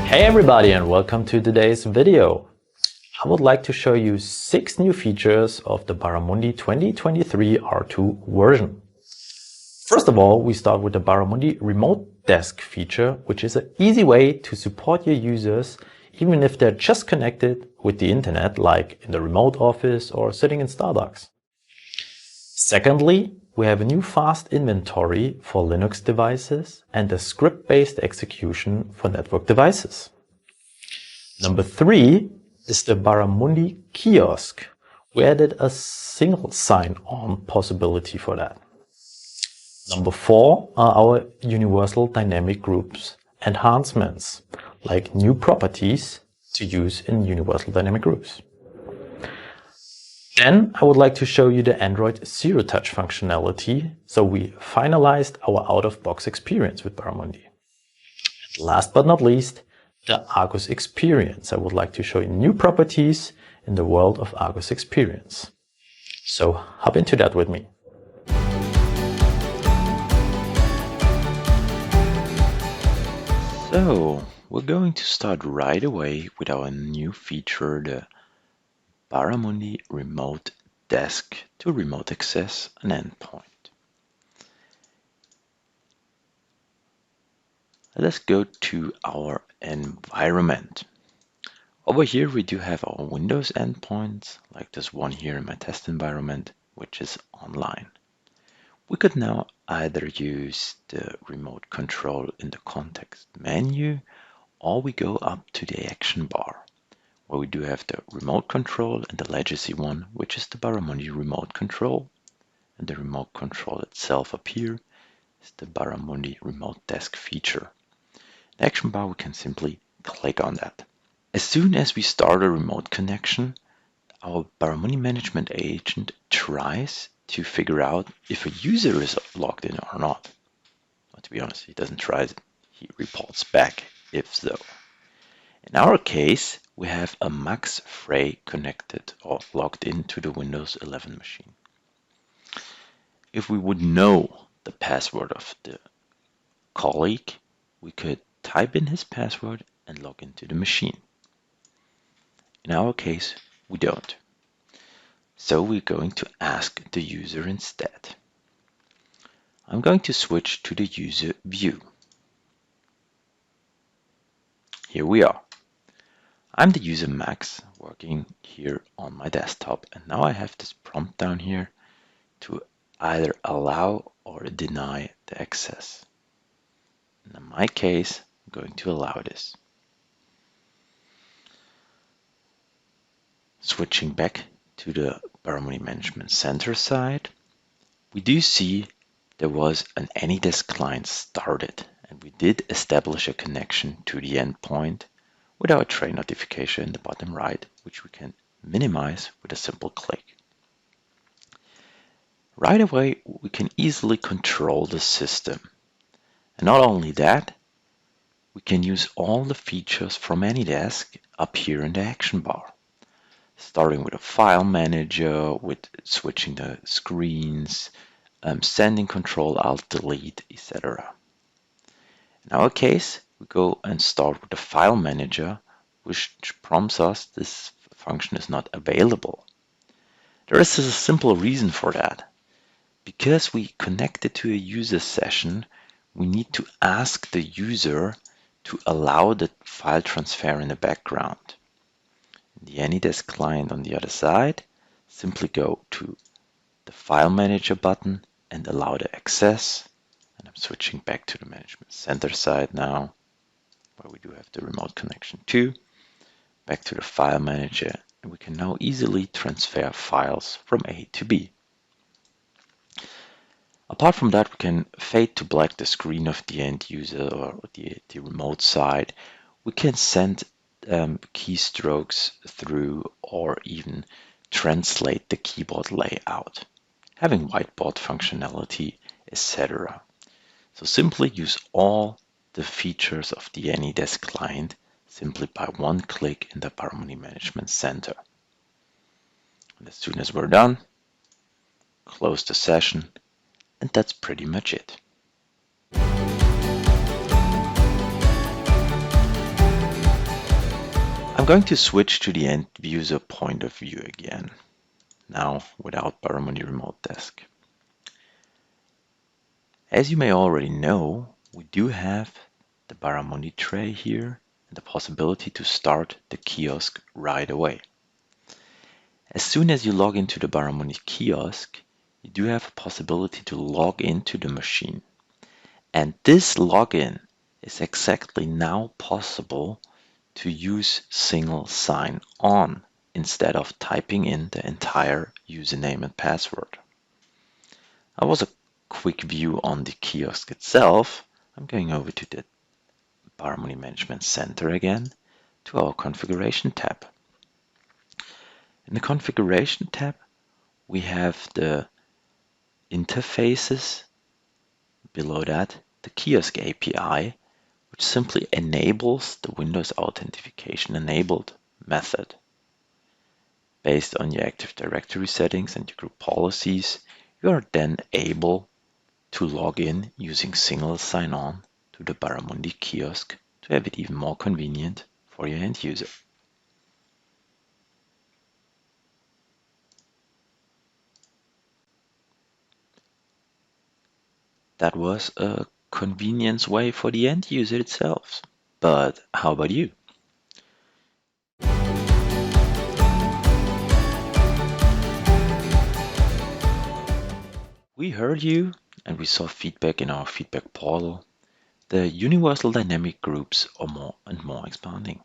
Hey everybody, and welcome to today's video. I would like to show you 6 new features of the Baramundi 2023 R2 version. First of all, we start with the Baramundi Remote Desk feature, which is an easy way to support your users even if they're just connected with the internet, like in the remote office or sitting in Starbucks. Secondly, we have a new fast inventory for Linux devices and a script-based execution for network devices. Number 3 is the Baramundi kiosk. We added a single sign-on possibility for that. Number 4 are our universal dynamic groups enhancements, like new properties to use in universal dynamic groups. Then I would like to show you the Android Zero Touch functionality, so we finalized our out-of-box experience with Baramundi. And last but not least, the Argus experience. I would like to show you new properties in the world of Argus experience. So hop into that with me. So we're going to start right away with our new feature, the Baramundi Remote Desk to remote access an endpoint. Let's go to our environment. Over here we do have our Windows endpoints, like this one here in my test environment, which is online. We could now either use the remote control in the context menu, or we go up to the action bar, where we do have the remote control and the legacy one, which is the Baramundi remote control, and the remote control itself up here is the Baramundi remote desk feature. In the action bar, we can simply click on that. As soon as we start a remote connection, our Baramundi management agent tries to figure out if a user is logged in or not. But to be honest, he doesn't try it, he reports back if so. In our case, we have a Max Frey connected or logged into the Windows 11 machine. If we would know the password of the colleague, we could type in his password and log into the machine. In our case, we don't. So we're going to ask the user instead. I'm going to switch to the user view. Here we are. I'm the user Max working here on my desktop, and now I have this prompt down here to either allow or deny the access. And in my case, I'm going to allow this. Switching back to the Baramundi Management Center side, we do see there was an AnyDesk client started, and we did establish a connection to the endpoint with our tray notification in the bottom right, which we can minimize with a simple click. Right away, we can easily control the system. And not only that, we can use all the features from AnyDesk up here in the action bar. Starting with a file manager, with switching the screens, sending Control Alt Delete, etc. In our case, we go and start with the file manager, which prompts us this function is not available. There is a simple reason for that. Because we connected to a user session, we need to ask the user to allow the file transfer in the background. The AnyDesk client on the other side, simply go to the File Manager button and allow the access. And I'm switching back to the Management Center side now, where we do have the remote connection too. Back to the File Manager, and we can now easily transfer files from A to B. Apart from that, we can fade to black the screen of the end user or the remote side. We can send keystrokes through or even translate the keyboard layout, having whiteboard functionality, etc. So simply use all the features of the AnyDesk client simply by one click in the Baramundi Management Center. And as soon as we're done, close the session, and that's pretty much it. going to switch to the end user point of view again, now without baramundi remote desk. As you may already know, we do have the baramundi tray here and the possibility to start the kiosk right away. As soon as you log into the baramundi kiosk, you do have a possibility to log into the machine. And this login is exactly now possible to use single sign-on instead of typing in the entire username and password. That was a quick view on the kiosk itself. I'm going over to the Baramundi Management Center again, to our Configuration tab. In the Configuration tab, we have the interfaces. Below that, the Kiosk API, which simply enables the Windows Authentication Enabled method. Based on your Active Directory settings and your group policies, you are then able to log in using single sign-on to the Baramundi kiosk to have it even more convenient for your end user. That was a convenience way for the end user itself. But how about you? We heard you and we saw feedback in our feedback portal. The universal dynamic groups are more and more expanding.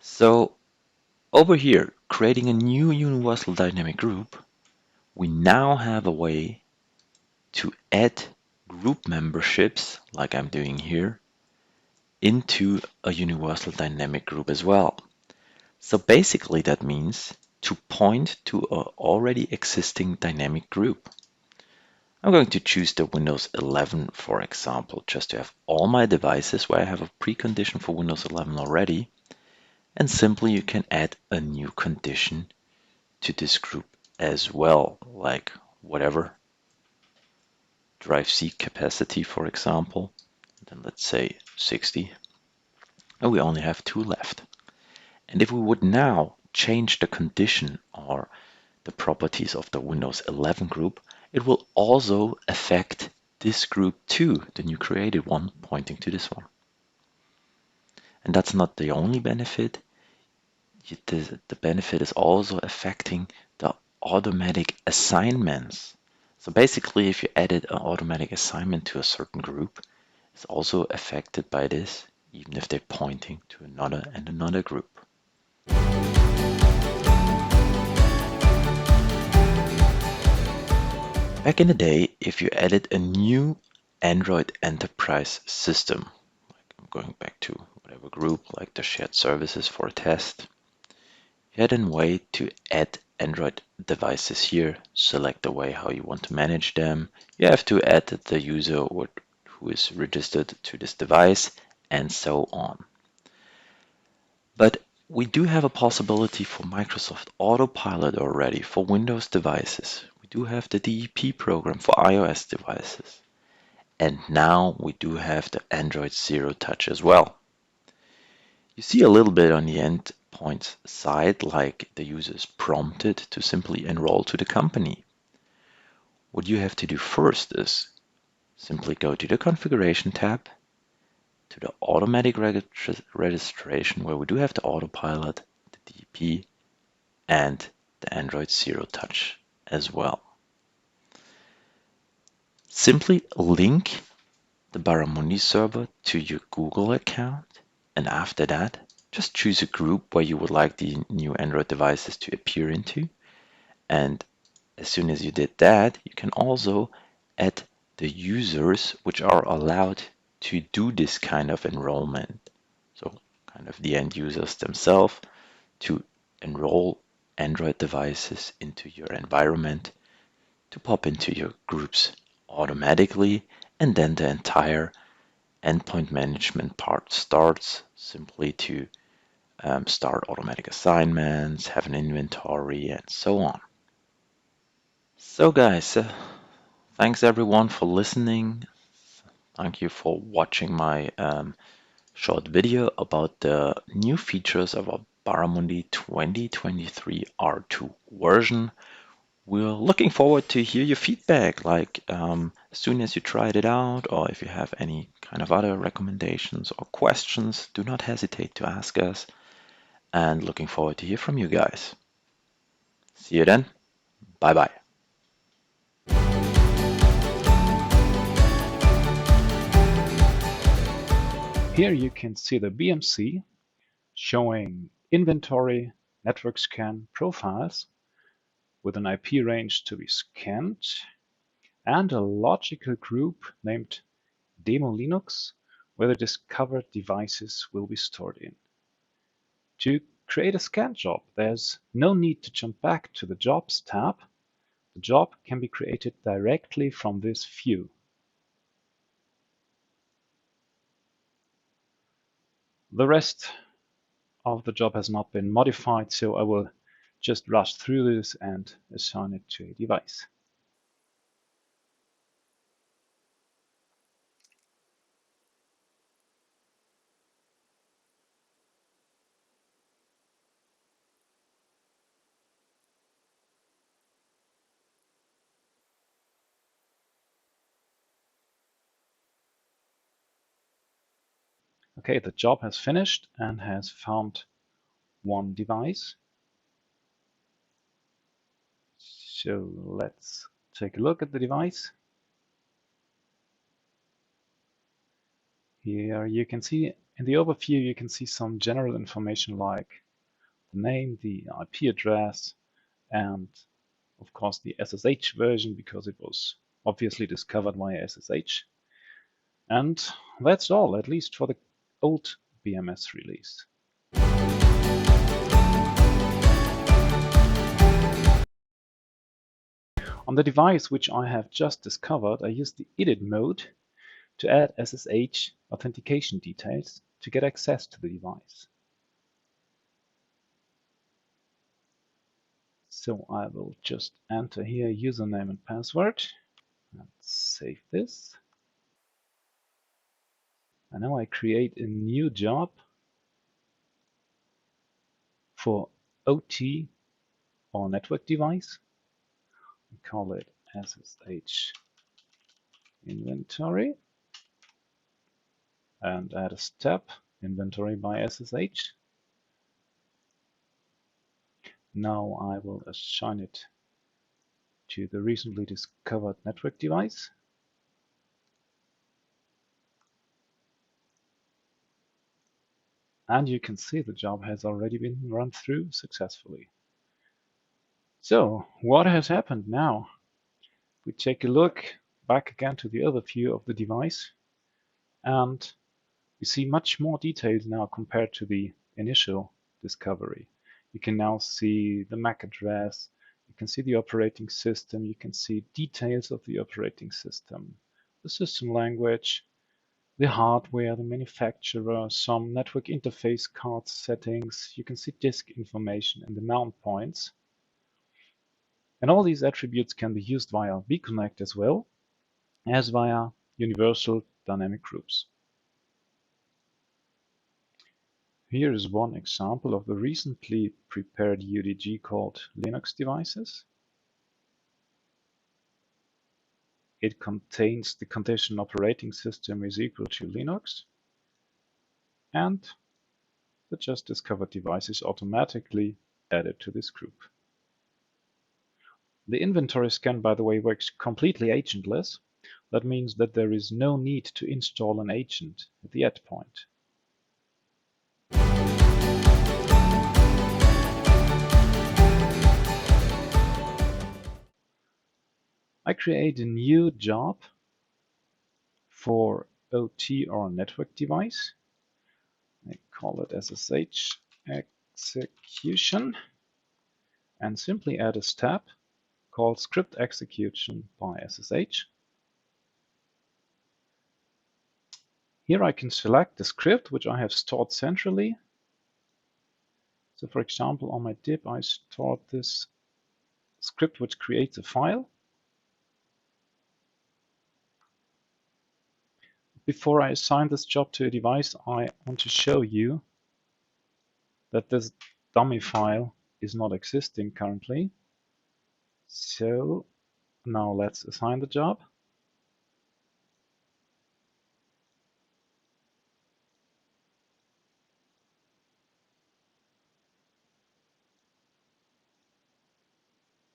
So over here, creating a new universal dynamic group, we now have a way to add group memberships, like I'm doing here, into a universal dynamic group as well. So basically that means to point to an already existing dynamic group. I'm going to choose the Windows 11, for example, just to have all my devices where I have a precondition for Windows 11 already. And simply you can add a new condition to this group as well, like whatever. Drive C capacity, for example. Then let's say 60. And we only have 2 left. And if we would now change the condition or the properties of the Windows 11 group, it will also affect this group too, the new created one, pointing to this one. And that's not the only benefit. The benefit is also affecting the automatic assignments. So basically, if you added an automatic assignment to a certain group, it's also affected by this, even if they're pointing to another and another group. Back in the day, if you added a new Android enterprise system, like I'm going back to whatever group, like the shared services for a test, you had a way to add Android devices here, select the way how you want to manage them. You have to add the user who is registered to this device and so on. But we do have a possibility for Microsoft Autopilot already for Windows devices. We do have the DEP program for iOS devices. And now we do have the Android Zero Touch as well. You see a little bit on the endpoints side, like the user is prompted to simply enroll to the company. What you have to do first is simply go to the Configuration tab, to the Automatic Registration, where we do have the Autopilot, the DEP, and the Android Zero Touch as well. Simply link the Baramundi server to your Google account, and after that, just choose a group where you would like the new Android devices to appear into. And as soon as you did that, you can also add the users which are allowed to do this kind of enrollment. So kind of the end users themselves to enroll Android devices into your environment to pop into your groups automatically, and then the entire endpoint management part starts simply to start automatic assignments, have an inventory, and so on. So guys, thanks everyone for listening. Thank you for watching my short video about the new features of our baramundi 2023 R2 version. We're looking forward to hear your feedback, like as soon as you tried it out, or if you have any kind of other recommendations or questions, do not hesitate to ask us. And looking forward to hear from you guys. See you then. Bye bye. Here you can see the BMC showing inventory, network scan profiles with an IP range to be scanned and a logical group named demo Linux where the discovered devices will be stored in. To create a scan job, there's no need to jump back to the Jobs tab. The job can be created directly from this view. The rest of the job has not been modified, so I will just rush through this and assign it to a device. Okay, the job has finished and has found one device. So let's take a look at the device. Here you can see in the overview, you can see some general information like the name, the IP address, and of course the SSH version because it was obviously discovered via SSH. And that's all, at least for the old BMS release. On the device which I have just discovered, I used the edit mode to add SSH authentication details to get access to the device. So I will just enter here username and password and save this. And now I create a new job for OT or network device. We call it SSH inventory and add a step inventory by SSH. Now I will assign it to the recently discovered network device. And you can see the job has already been run through successfully. So what has happened now? We take a look back again to the overview of the device, and we see much more details now compared to the initial discovery. You can now see the MAC address, you can see the operating system, you can see details of the operating system, the system language, the hardware, the manufacturer, some network interface card settings, you can see disk information and the mount points. And all these attributes can be used via vConnect as well as via universal dynamic groups. Here is one example of the recently prepared UDG called Linux devices. It contains the condition operating system is equal to Linux, and the just discovered device is automatically added to this group. The inventory scan, by the way, works completely agentless. That means that there is no need to install an agent at the add point. I create a new job for OT or network device. I call it SSH execution and simply add a step called script execution by SSH. Here I can select the script which I have stored centrally. So for example, on my disk I stored this script which creates a file. before I assign this job to a device, I want to show you that this dummy file is not existing currently. So now let's assign the job.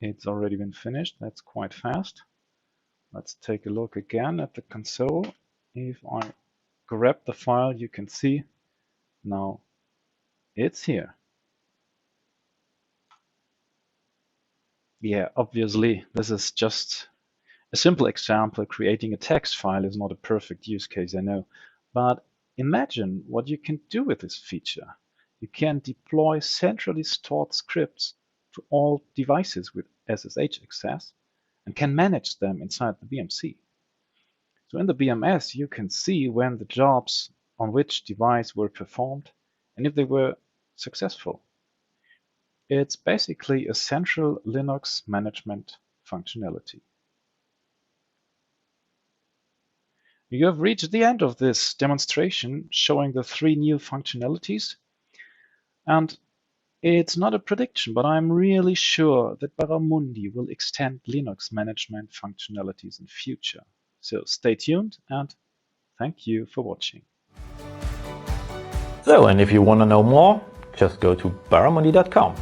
It's already been finished. That's quite fast. Let's take a look again at the console. If I grab the file, you can see now it's here. Yeah, obviously, this is just a simple example. Creating a text file is not a perfect use case, I know. But imagine what you can do with this feature. You can deploy centrally stored scripts to all devices with SSH access and can manage them inside the BMC. So in the BMS, you can see when the jobs on which device were performed and if they were successful. It's basically a central Linux management functionality. You have reached the end of this demonstration showing the 3 new functionalities. And it's not a prediction, but I'm really sure that Baramundi will extend Linux management functionalities in future. So stay tuned and thank you for watching. So, and if you want to know more, just go to baramundi.com.